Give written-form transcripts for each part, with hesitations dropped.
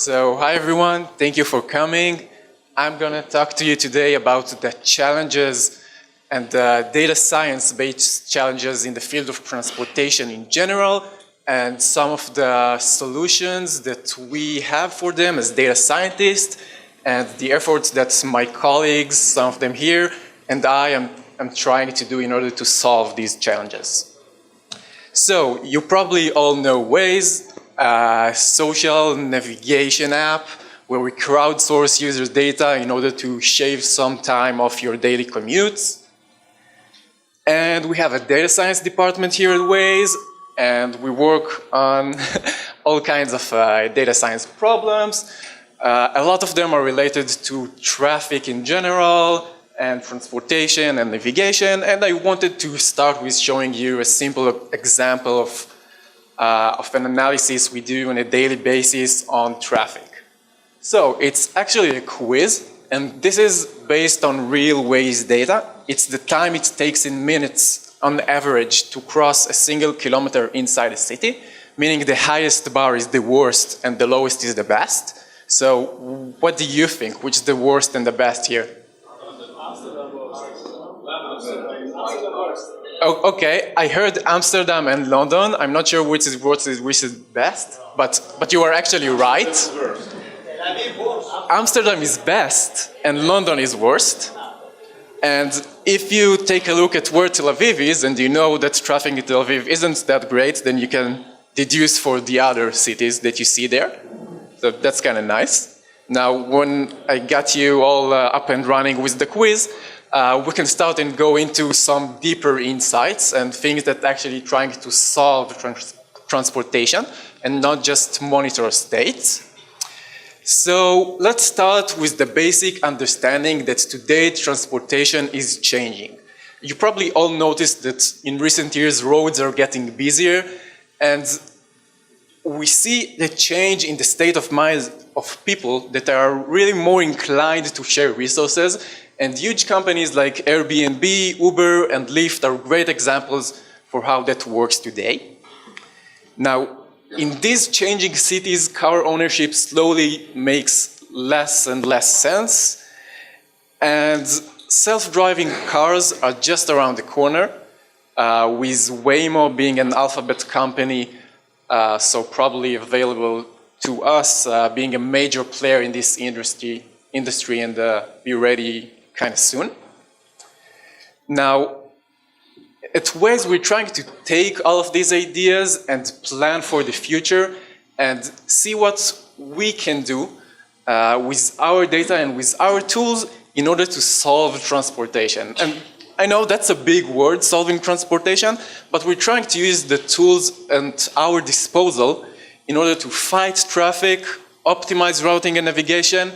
So, hi everyone, thank you for coming. I'm going to talk to you today about the challenges and the data science-based challenges in the field of transportation in general, and some of the solutions that we have for them as data scientists, and the efforts that my colleagues, some of them here, and I am trying to do in order to solve these challenges. So, you probably all know Waze, a social navigation app where we crowdsource users' data in order to shave some time off your daily commutes. And we have a data science department here at Waze, and we work on all kinds of data science problems. A lot of them are related to traffic in general, and transportation and navigation, and I wanted to start with showing you a simple example of an analysis we do on a daily basis on traffic. So it's actually a quiz, and this is based on real Waze data. It's the time it takes in minutes on average to cross a single kilometer inside a city, meaning the highest bar is the worst and the lowest is the best. So what do you think? Which is the worst and the best here? Oh, okay, I heard Amsterdam and London. I'm not sure which is best, but you are actually right. Amsterdam is best and London is worst. And if you take a look at where Tel Aviv is and you know that traffic in Tel Aviv isn't that great, then you can deduce for the other cities that you see there. So that's kind of nice. Now, when I got you all up and running with the quiz, we can start and go into some deeper insights and things that actually trying to solve transportation and not just monitor states. So let's start with the basic understanding that today transportation is changing. You probably all noticed that in recent years roads are getting busier, and we see the change in the state of mind of people that are really more inclined to share resources. And huge companies like Airbnb, Uber, and Lyft are great examples for how that works today. Now, in these changing cities, car ownership slowly makes less and less sense. And self-driving cars are just around the corner, with Waymo being an alphabet company, so probably available to us, being a major player in this industry and be ready kind of soon. Now, at Waze, we're trying to take all of these ideas and plan for the future and see what we can do with our data and with our tools in order to solve transportation. And I know that's a big word, solving transportation, but we're trying to use the tools at our disposal in order to fight traffic, optimize routing and navigation,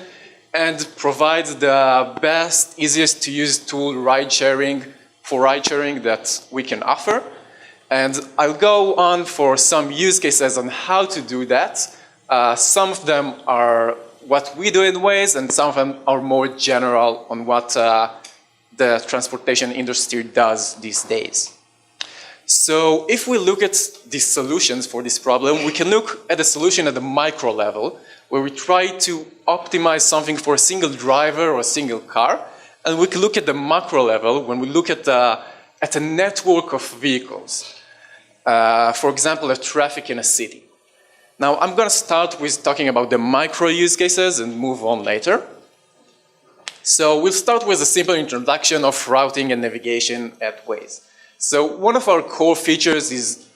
and provide the best, easiest to use tool for ride-sharing that we can offer. And I'll go on for some use cases on how to do that. Some of them are what we do in Waze, and some of them are more general on what the transportation industry does these days. So if we look at the solutions for this problem, we can look at the solution at the micro level, where we try to optimize something for a single driver or a single car. And we can look at the macro level when we look at a network of vehicles. For example, a traffic in a city. Now, I'm going to start with talking about the micro use cases and move on later. So we'll start with a simple introduction of routing and navigation at Waze. So one of our core features is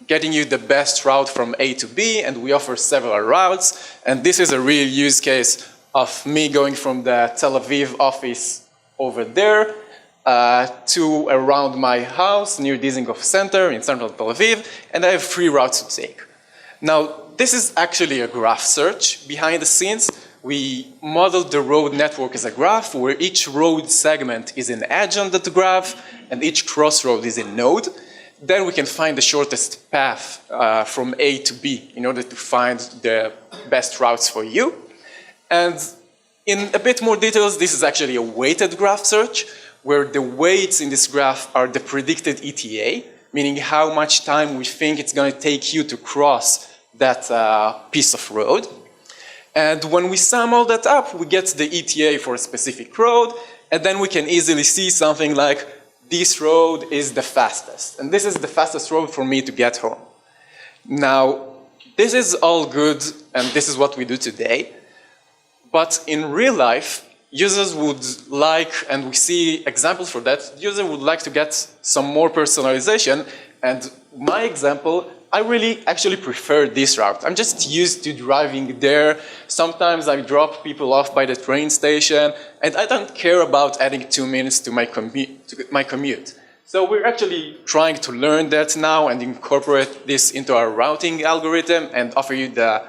getting you the best route from A to B, and we offer several routes. And this is a real use case of me going from the Tel Aviv office over there to around my house near Dizengoff Center in central Tel Aviv, and I have 3 routes to take. Now, this is actually a graph search. Behind the scenes, we modeled the road network as a graph where each road segment is an edge on that graph and each crossroad is a node. Then we can find the shortest path from A to B in order to find the best routes for you. And in a bit more details, this is actually a weighted graph search where the weights in this graph are the predicted ETA, meaning how much time we think it's going to take you to cross that piece of road. And when we sum all that up, we get the ETA for a specific road, and then we can easily see something like, this road is the fastest, and this is the fastest road for me to get home. Now, this is all good, and this is what we do today, but in real life, users would like, and we see examples for that, users would like to get some more personalization, and my example, I really actually prefer this route. I'm just used to driving there. Sometimes I drop people off by the train station, and I don't care about adding 2 minutes to my commute. So we're actually trying to learn that now and incorporate this into our routing algorithm and offer you the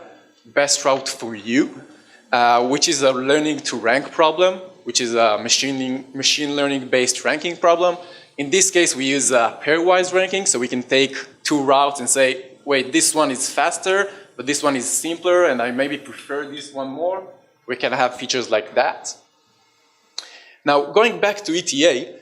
best route for you, which is a learning to rank problem, which is a machine learning based ranking problem. In this case, we use pairwise ranking, so we can take 2 routes and say, wait, this one is faster, but this one is simpler, and I maybe prefer this one more. We can have features like that. Now, going back to ETA,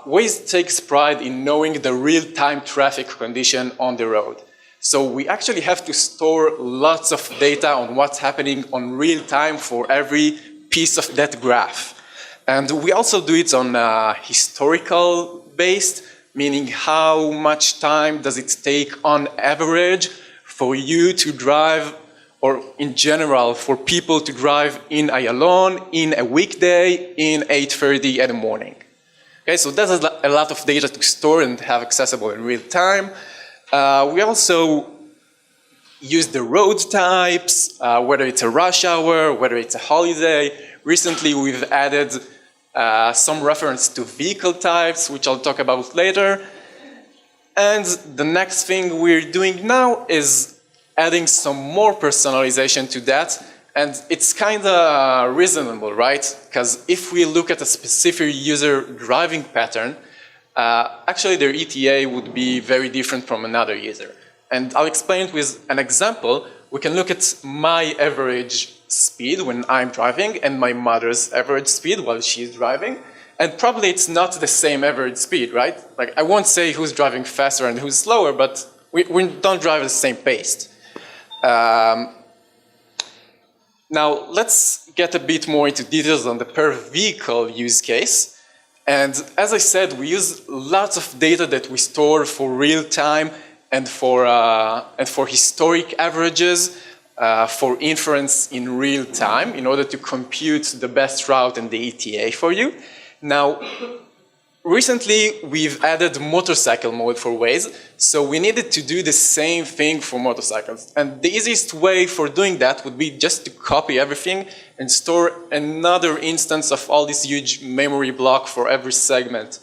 Waze takes pride in knowing the real-time traffic condition on the road. So we actually have to store lots of data on what's happening on real time for every piece of that graph. And we also do it on historical based, meaning how much time does it take on average for you to drive, or in general for people to drive in Ayalon in a weekday in 8:30 in the morning. Okay, so that's a lot of data to store and have accessible in real time. We also use the road types, whether it's a rush hour, whether it's a holiday. Recently, we've added some reference to vehicle types, which I'll talk about later. And the next thing we're doing now is adding some more personalization to that. And it's kind of reasonable, right? Because if we look at a specific user driving pattern, actually their ETA would be very different from another user. And I'll explain it with an example. We can look at my average speed when I'm driving and my mother's average speed while she's driving. And probably it's not the same average speed, right? Like, I won't say who's driving faster and who's slower, but we don't drive at the same pace. Now, let's get a bit more into details on the per vehicle use case. And as I said, we use lots of data that we store for real time and for historic averages, for inference in real time in order to compute the best route and the ETA for you. Now, recently we've added motorcycle mode for Waze, so we needed to do the same thing for motorcycles. And the easiest way for doing that would be just to copy everything and store another instance of all this huge memory block for every segment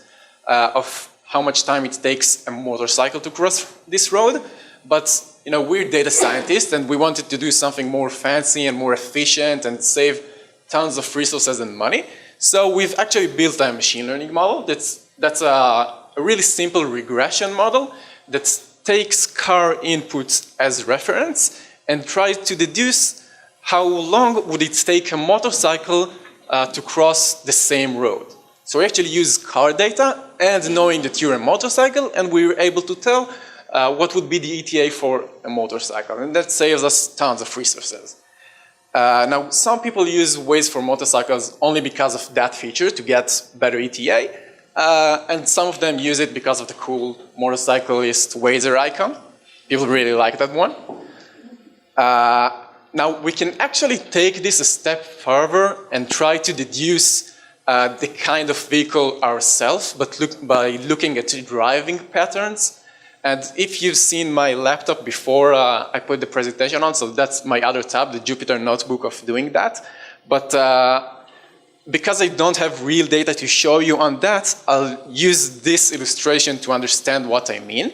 of how much time it takes a motorcycle to cross this road. But we're data scientists and we wanted to do something more fancy and more efficient and save tons of resources and money. So we've actually built a machine learning model that's a really simple regression model that takes car inputs as reference and tries to deduce how long would it take a motorcycle to cross the same road. So we actually use car data and knowing that you're a motorcycle, and we were able to tell what would be the ETA for a motorcycle, and that saves us tons of resources. Now, some people use Waze for motorcycles only because of that feature to get better ETA, and some of them use it because of the cool motorcyclist Wazer icon. People really like that one. Now, we can actually take this a step further and try to deduce the kind of vehicle ourselves, but by looking at driving patterns. And if you've seen my laptop before I put the presentation on, so that's my other tab, the Jupyter Notebook of doing that. But because I don't have real data to show you on that, I'll use this illustration to understand what I mean.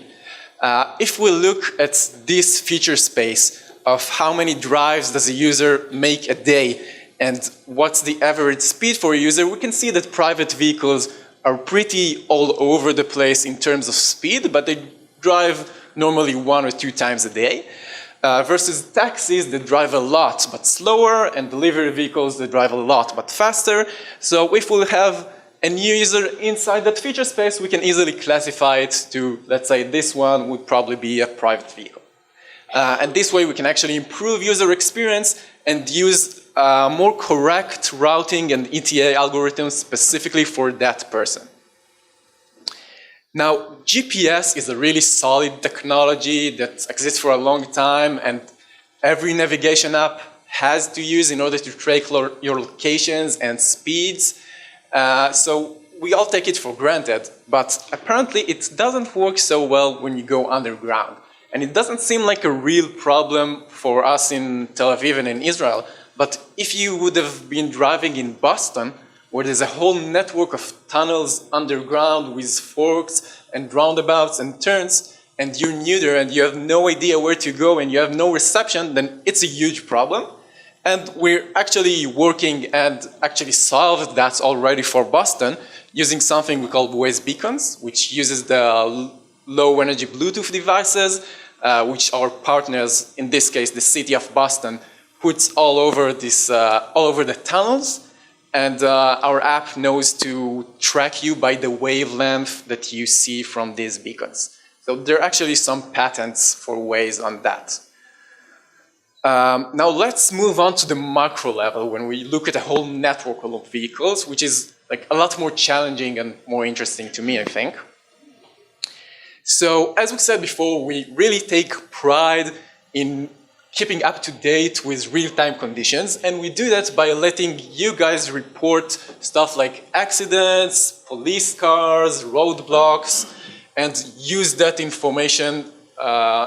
If we look at this feature space of how many drives does a user make a day and what's the average speed for a user, we can see that private vehicles are pretty all over the place in terms of speed, but they drive normally 1 or 2 times a day, versus taxis that drive a lot but slower, and delivery vehicles that drive a lot but faster. So if we have a new user inside that feature space, we can easily classify it to, let's say, this one would probably be a private vehicle. And this way we can actually improve user experience and use more correct routing and ETA algorithms specifically for that person. Now, GPS is a really solid technology that exists for a long time, and every navigation app has to use in order to track your locations and speeds. So we all take it for granted, but apparently it doesn't work so well when you go underground. And it doesn't seem like a real problem for us in Tel Aviv and in Israel, but if you would have been driving in Boston, where there's a whole network of tunnels underground with forks and roundabouts and turns, and you're new there and you have no idea where to go and you have no reception, then it's a huge problem. And we're actually working and actually solved that already for Boston using something we call Waze beacons, which uses the low energy Bluetooth devices, which our partners, in this case the city of Boston, puts all over the tunnels. And our app knows to track you by the wavelength that you see from these beacons. So there are actually some patents for Waze on that. Now let's move on to the macro level when we look at a whole network of vehicles, which is like a lot more challenging and more interesting to me, I think. So as we said before, we really take pride in keeping up to date with real-time conditions, and we do that by letting you guys report stuff like accidents, police cars, roadblocks, and use that information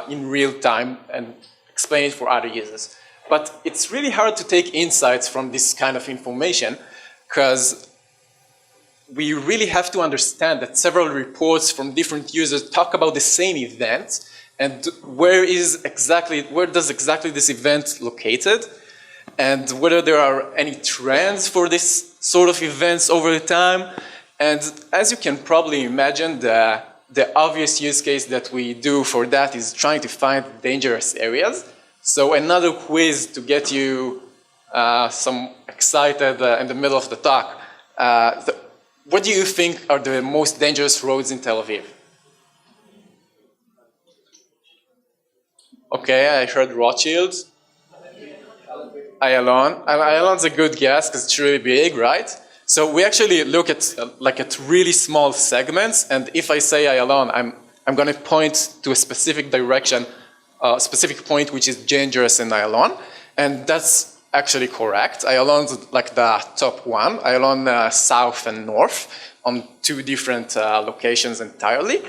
in real time and explain it for other users. But it's really hard to take insights from this kind of information because we really have to understand that several reports from different users talk about the same event, and where does exactly this event located, and whether there are any trends for this sort of events over the time. And as you can probably imagine, the obvious use case that we do for that is trying to find dangerous areas. So another quiz to get you some excited in the middle of the talk. What do you think are the most dangerous roads in Tel Aviv? Okay, I heard Rothschild. Ayalon. Ayalon's a good guess because it's really big, right? So we actually look at at really small segments, and if I say Ayalon, I'm going to point to a specific direction, a specific point which is dangerous in Ayalon, and that's actually correct. Ayalon's like the top one. Ayalon south and north on two different locations entirely,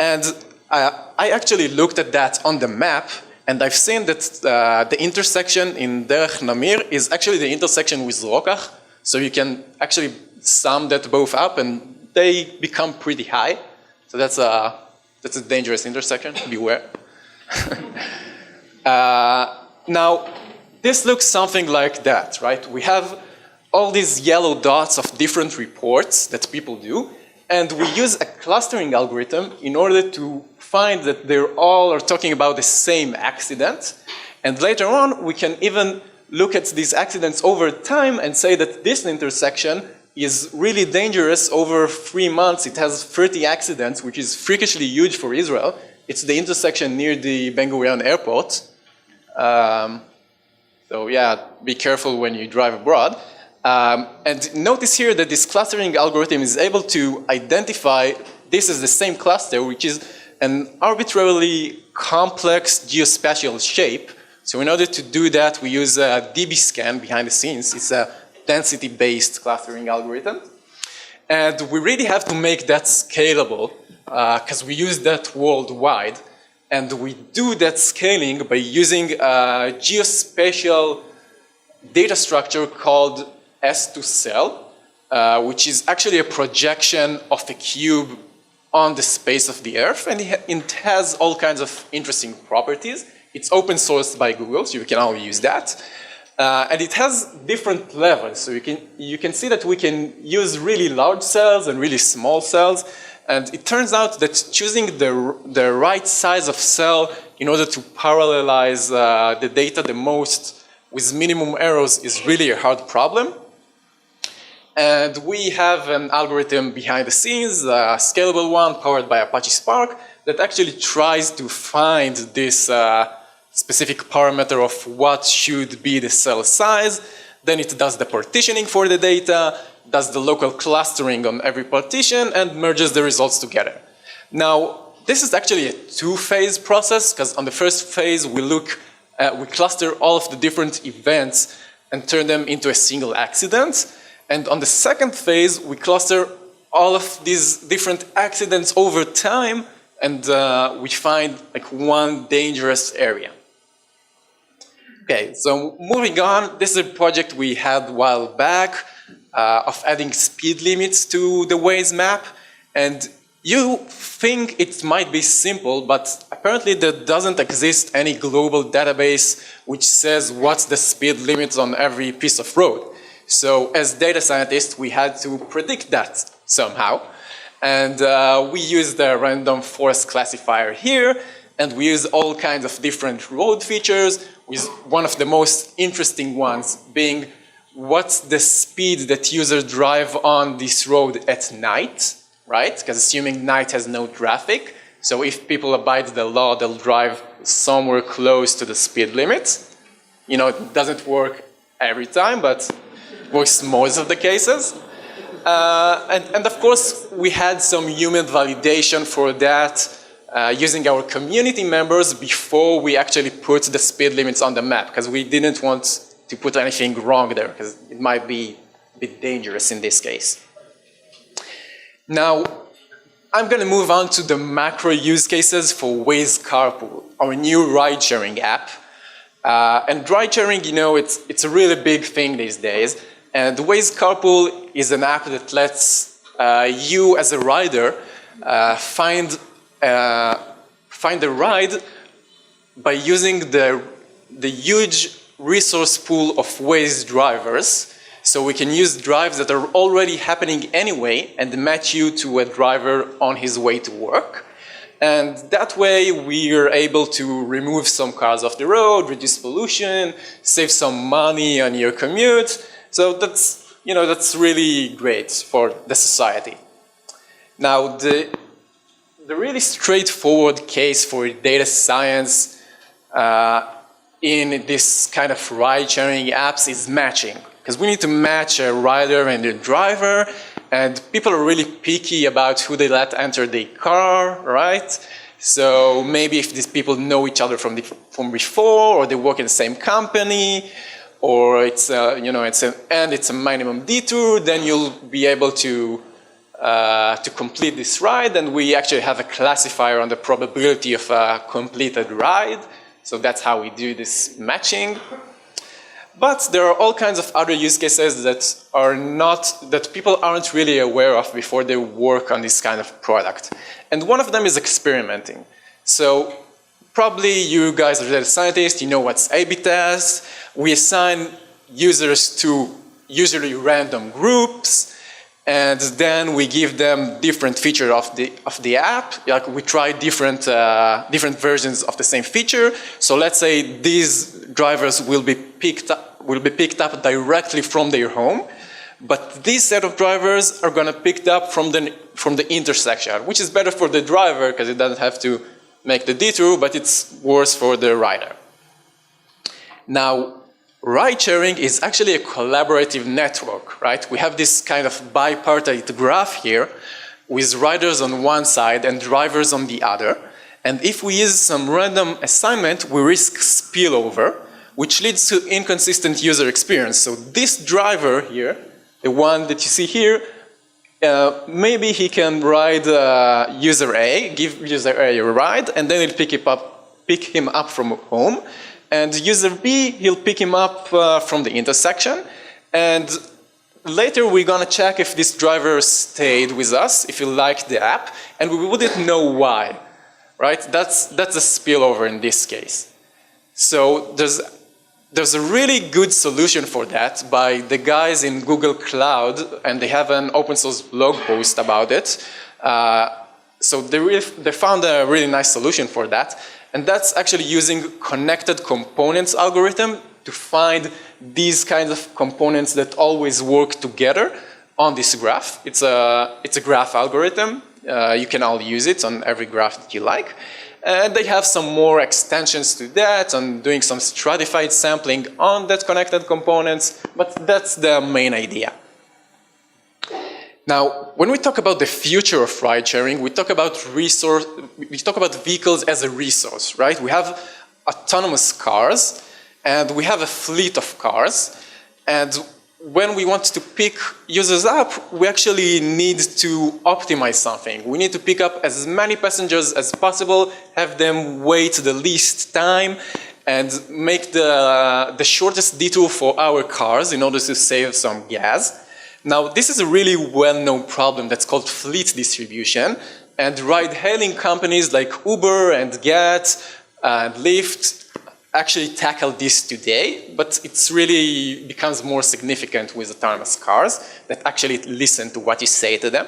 and I actually looked at that on the map, and I've seen that the intersection in Derech Namir is actually the intersection with Rokach, so you can actually sum that both up, and they become pretty high. So that's a dangerous intersection. Beware. Now, this looks something like that, right? We have all these yellow dots of different reports that people do, and we use a clustering algorithm in order to find that they're all are talking about the same accident. And later on, we can even look at these accidents over time and say that this intersection is really dangerous. Over 3 months. It has 30 accidents, which is freakishly huge for Israel. It's the intersection near the Ben Gurion airport. So yeah, be careful when you drive abroad. And notice here that this clustering algorithm is able to identify this is the same cluster, which is an arbitrarily complex geospatial shape. So in order to do that, we use a dbScan behind the scenes. It's a density-based clustering algorithm. And we really have to make that scalable because we use that worldwide. And we do that scaling by using a geospatial data structure called S2Cell, which is actually a projection of a cube on the space of the Earth, and it has all kinds of interesting properties. It's open sourced by Google, so you can all use that. And it has different levels, so you can see that we can use really large cells and really small cells, and it turns out that choosing the right size of cell in order to parallelize the data the most with minimum errors is really a hard problem. And we have an algorithm behind the scenes, a scalable one powered by Apache Spark, that actually tries to find this specific parameter of what should be the cell size. Then it does the partitioning for the data, does the local clustering on every partition, and merges the results together. Now, this is actually a two-phase process, because on the first phase we cluster all of the different events and turn them into a single accident. And on the second phase, we cluster all of these different accidents over time, and we find like one dangerous area. Okay, so moving on, this is a project we had a while back of adding speed limits to the Waze map. And you think it might be simple, but apparently there doesn't exist any global database which says what's the speed limits on every piece of road. So as data scientists, we had to predict that somehow. And we used the random forest classifier here, and we use all kinds of different road features, with one of the most interesting ones being what's the speed that users drive on this road at night, right? Because assuming night has no traffic, so if people abide the law, they'll drive somewhere close to the speed limit. You know, it doesn't work every time, but it works most of the cases. And of course, we had some human validation for that, using our community members before we actually put the speed limits on the map, because we didn't want to put anything wrong there, because it might be a bit dangerous in this case. Now, I'm going to move on to the macro use cases for Waze Carpool, our new ride-sharing app. And ride-sharing, you know, it's a really big thing these days. And Waze Carpool is an app that lets you as a rider find a ride by using the huge resource pool of Waze drivers. So we can use drives that are already happening anyway and match you to a driver on his way to work. And that way we are able to remove some cars off the road, reduce pollution, save some money on your commute. So that's, you know, that's really great for the society. Now, the really straightforward case for data science in this kind of ride-sharing apps is matching. Because we need to match a rider and a driver, and people are really picky about who they let enter the car, right? So maybe if these people know each other from before, or they work in the same company, or it's you know, it's a minimum detour, then you'll be able to complete this ride, and we actually have a classifier on the probability of a completed ride. So that's how we do this matching. But there are all kinds of other use cases that people aren't really aware of before they work on this kind of product. And one of them is experimenting. So probably you guys are data scientists, you know what's A/B test. We assign users to usually random groups, and then we give them different features of the app. Like we try different versions of the same feature. So let's say these drivers will be picked up directly from their home, but this set of drivers are going to pick up from the intersection, which is better for the driver because it doesn't have to make the detour, but it's worse for the rider. Now, ride-sharing is actually a collaborative network, right? We have this kind of bipartite graph here with riders on one side and drivers on the other. And if we use some random assignment, we risk spillover, which leads to inconsistent user experience. So this driver here, the one that you see here, maybe he can ride user A, give user A a ride, and then he'll pick him up from home. And user B, he'll pick him up from the intersection. And later we're gonna check if this driver stayed with us, if he liked the app, and we wouldn't know why, right? That's a spillover in this case. So there's a really good solution for that by the guys in Google Cloud, and they have an open source blog post about it. So they found a really nice solution for that. And that's actually using connected components algorithm to find these kinds of components that always work together on this graph. It's a graph algorithm. You can all use it on every graph that you like. And they have some more extensions to that, on doing some stratified sampling on that connected components, but that's the main idea. Now, when we talk about the future of ride sharing, we talk about vehicles as a resource, right? We have autonomous cars, and we have a fleet of cars, and when we want to pick users up, we actually need to optimize something. We need to pick up as many passengers as possible, have them wait the least time, and make the shortest detour for our cars in order to save some gas. Now, this is a really well-known problem that's called fleet distribution, and ride-hailing companies like Uber and Get and Lyft actually tackle this today, but it's really becomes more significant with autonomous cars that actually listen to what you say to them.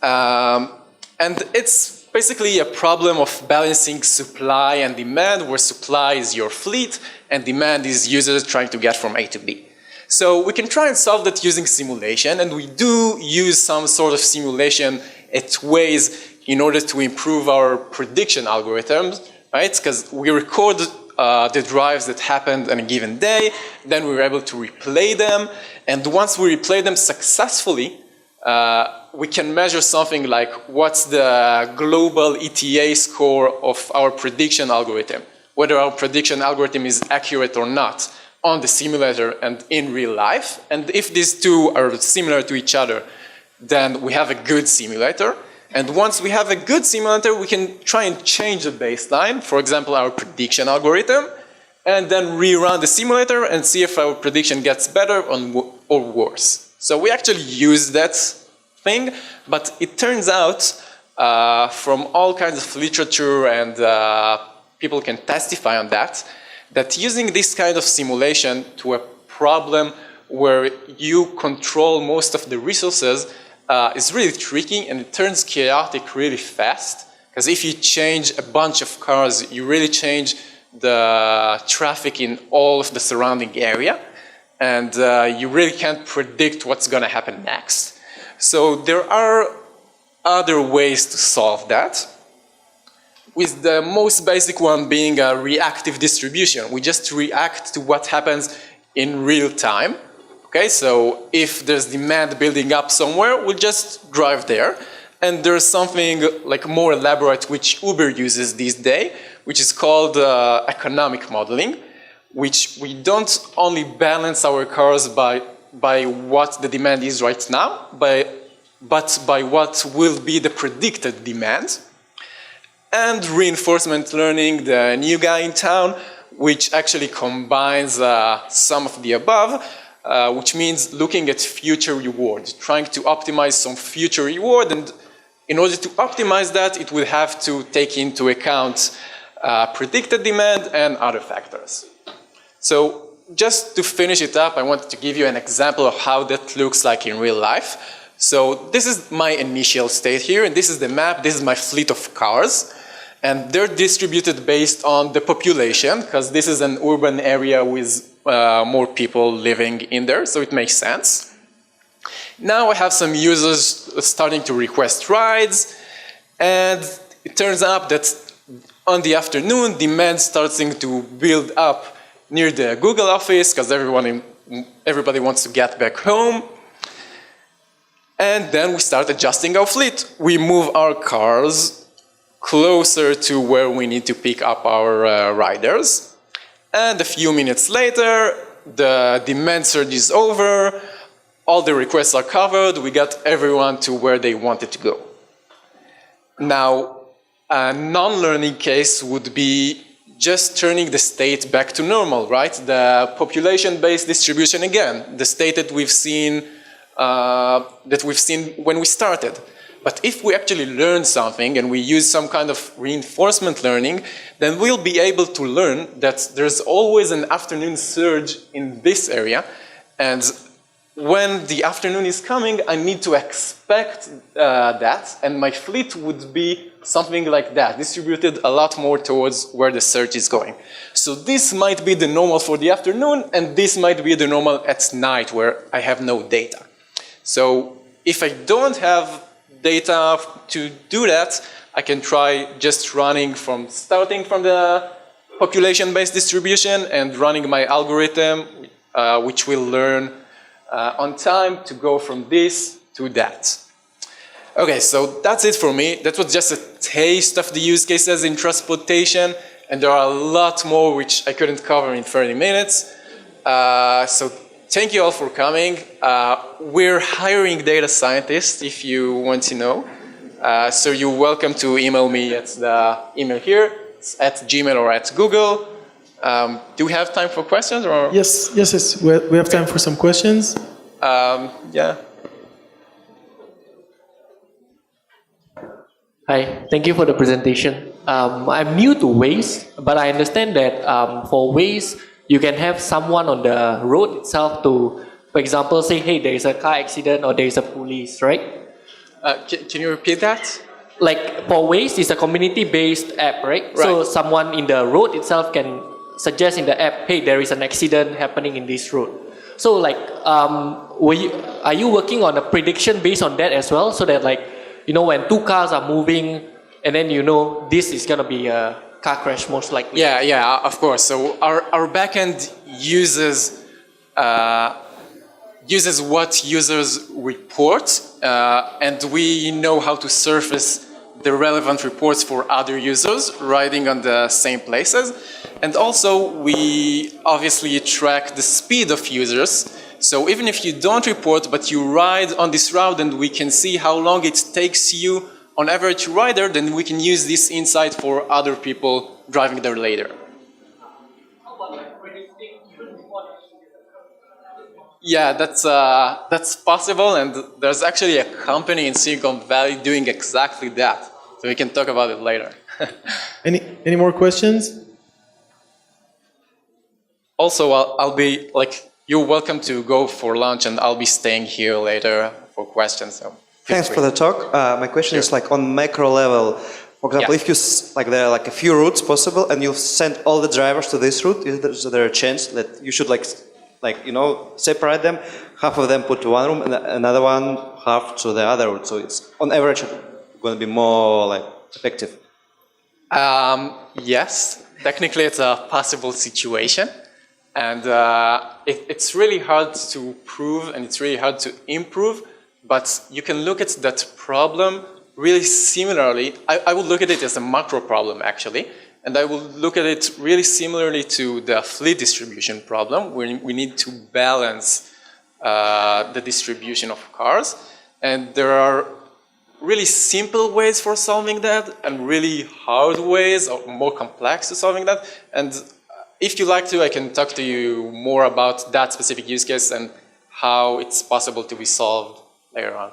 And it's basically a problem of balancing supply and demand, where supply is your fleet and demand is users trying to get from A to B. So we can try and solve that using simulation, and we do use some sort of simulation at ways in order to improve our prediction algorithms, right? Because we record the drives that happened on a given day, then we were able to replay them, and once we replay them successfully, we can measure something like what's the global ETA score of our prediction algorithm, whether our prediction algorithm is accurate or not on the simulator and in real life. And if these two are similar to each other, then we have a good simulator. And once we have a good simulator, we can try and change the baseline, for example, our prediction algorithm, and then rerun the simulator and see if our prediction gets better or worse. So we actually use that thing, but it turns out from all kinds of literature, and people can testify on that, that using this kind of simulation to a problem where you control most of the resources is really tricky, and it turns chaotic really fast. Because if you change a bunch of cars, you really change the traffic in all of the surrounding area, and you really can't predict what's going to happen next. So there are other ways to solve that, with the most basic one being a reactive distribution. We just react to what happens in real time. Okay, so if there's demand building up somewhere, we'll just drive there. And there's something like more elaborate which Uber uses these days, which is called economic modeling, which we don't only balance our cars by what the demand is right now, but by what will be the predicted demand. And reinforcement learning, the new guy in town, which actually combines some of the above, which means looking at future reward, trying to optimize some future reward, and in order to optimize that, it will have to take into account predicted demand and other factors. So just to finish it up, I wanted to give you an example of how that looks like in real life. So this is my initial state here, and this is the map. This is my fleet of cars, and they're distributed based on the population, because this is an urban area with more people living in there, so it makes sense. Now I have some users starting to request rides, and it turns out that on the afternoon, demand starting to build up near the Google office, because everybody wants to get back home. And then we start adjusting our fleet. We move our cars closer to where we need to pick up our riders. And a few minutes later, the demand surge is over, all the requests are covered, we got everyone to where they wanted to go. Now, a non-learning case would be just turning the state back to normal, right? The population-based distribution again, the state that we've seen when we started. But if we actually learn something and we use some kind of reinforcement learning, then we'll be able to learn that there's always an afternoon surge in this area, and when the afternoon is coming, I need to expect that, and my fleet would be something like that, distributed a lot more towards where the surge is going. So this might be the normal for the afternoon, and this might be the normal at night where I have no data. So if I don't have data to do that, I can try just starting from the population-based distribution and running my algorithm, which will learn on time to go from this to that. Okay, so that's it for me. That was just a taste of the use cases in transportation, and there are a lot more which I couldn't cover in 30 minutes. So thank you all for coming. We're hiring data scientists if you want to know. So you're welcome to email me at the email here. It's at Gmail or at Google. Do we have time for questions? Or? Yes. We have time for some questions. Yeah. Hi, thank you for the presentation. I'm new to Waze, but I understand that for Waze, you can have someone on the road itself to, for example, say, hey, there is a car accident or there is a police, right? Can you repeat that? Like for Waze, it's a community-based app, right? So someone in the road itself can suggest in the app, hey, there is an accident happening in this road. So like, are you working on a prediction based on that as well? So that like, you know, when two cars are moving and then you know this is going to be a car crash most likely. Yeah, of course. So our backend uses what users report, and we know how to surface the relevant reports for other users riding on the same places. And also we obviously track the speed of users. So even if you don't report, but you ride on this route and we can see how long it takes you on average rider, then we can use this insight for other people driving there later. Yeah, that's possible, and there's actually a company in Silicon Valley doing exactly that. So we can talk about it later. Any more questions? Also, I'll be like, you're welcome to go for lunch, and I'll be staying here later for questions. So thanks for the talk. My question is like on macro level. For example, if you there are like a few routes possible, and you send all the drivers to this route, is there a chance that you should separate them? Half of them put to one room, and another one half to the other route. So it's on average going to be more effective. Yes, technically it's a possible situation. And it's really hard to prove and it's really hard to improve, but you can look at that problem really similarly. I would look at it as a macro problem actually, and I will look at it really similarly to the fleet distribution problem, where we need to balance the distribution of cars. And there are really simple ways for solving that and really hard ways or more complex to solving that. And if you like to, I can talk to you more about that specific use case and how it's possible to be solved later on.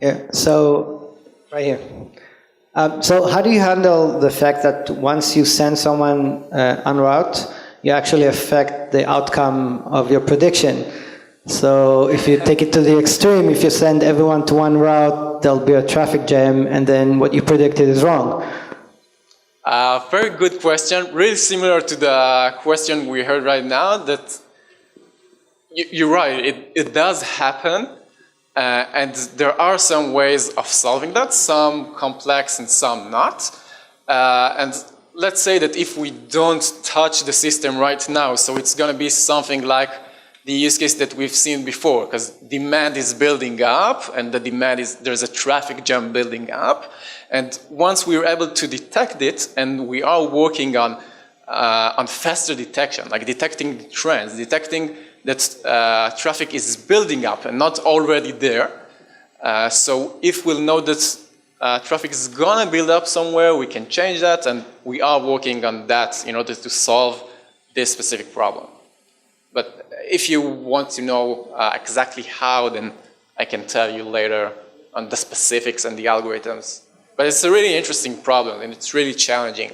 Yeah, so right here. So how do you handle the fact that once you send someone en route, you actually affect the outcome of your prediction? So if you take it to the extreme, if you send everyone to one route, there'll be a traffic jam, and then what you predicted is wrong. Very good question. Really similar to the question we heard right now. That you're right. It does happen, and there are some ways of solving that. Some complex and some not. And let's say that if we don't touch the system right now, so it's going to be something like the use case that we've seen before, because demand is building up, and the demand is there's a traffic jam building up. And once we're able to detect it, and we are working on faster detection, like detecting trends, detecting that traffic is building up and not already there. So if we'll know that traffic is gonna build up somewhere, we can change that, and we are working on that in order to solve this specific problem. But if you want to know exactly how, then I can tell you later on the specifics and the algorithms. But it's a really interesting problem, and it's really challenging.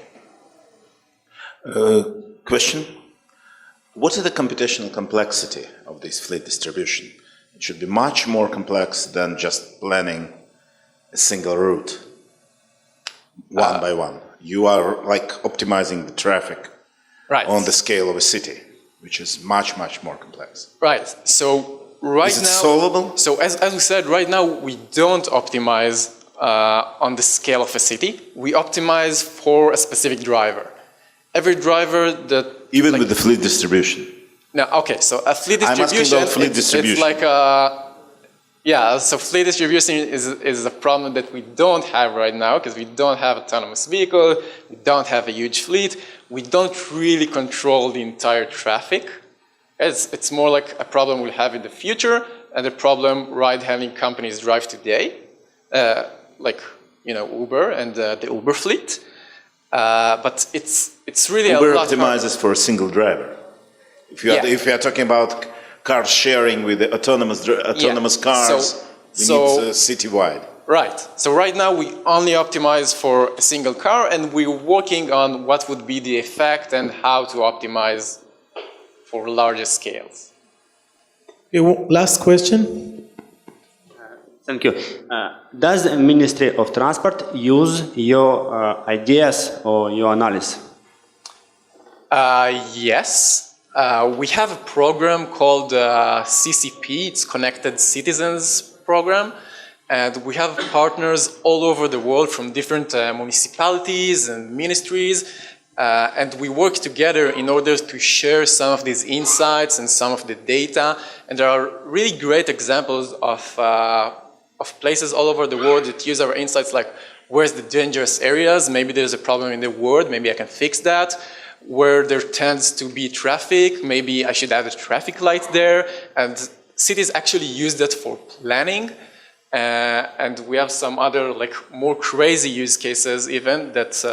Question. What is the computational complexity of this fleet distribution? It should be much more complex than just planning a single route, one by one. You are like optimizing the traffic on the scale of a city, which is much, much more complex. Right. So Right Is it now, solvable? So as we said, right now we don't optimize on the scale of a city. We optimize for a specific driver. Every driver that... Even like, with the fleet distribution? no, okay, so a fleet I'm distribution... asking about fleet distribution. It's like yeah, so fleet distribution is a problem that we don't have right now because we don't have autonomous vehicles, we don't have a huge fleet, we don't really control the entire traffic. It's more like a problem we'll have in the future and a problem ride-hailing companies drive today, like Uber and the Uber fleet. But it's really Uber a lot optimizes for a single driver. If you are talking about car sharing with the autonomous cars, we need citywide. Right. So right now we only optimize for a single car, and we're working on what would be the effect and how to optimize for larger scales. Okay, last question. Thank you. Does the Ministry of Transport use your ideas or your analysis? Yes. We have a program called CCP, it's Connected Citizens Program, and we have partners all over the world from different municipalities and ministries, and we work together in order to share some of these insights and some of the data, and there are really great examples of places all over the world that use our insights, like where's the dangerous areas, maybe there's a problem in the world, maybe I can fix that. Where there tends to be traffic, maybe I should add a traffic light there, and cities actually use that for planning, and we have some other like more crazy use cases even that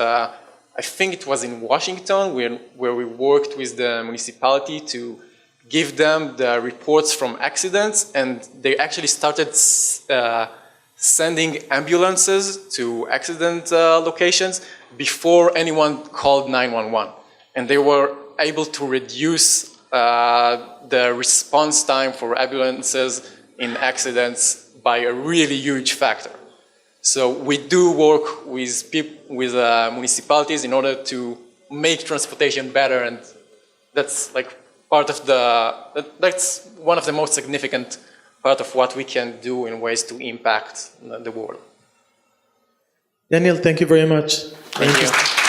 I think it was in Washington where we worked with the municipality to give them the reports from accidents, and they actually started sending ambulances to accident locations before anyone called 911. And they were able to reduce the response time for ambulances in accidents by a really huge factor. So we do work with municipalities in order to make transportation better, and that's like part of that's one of the most significant part of what we can do in ways to impact the world. Daniel, thank you very much. Thank you.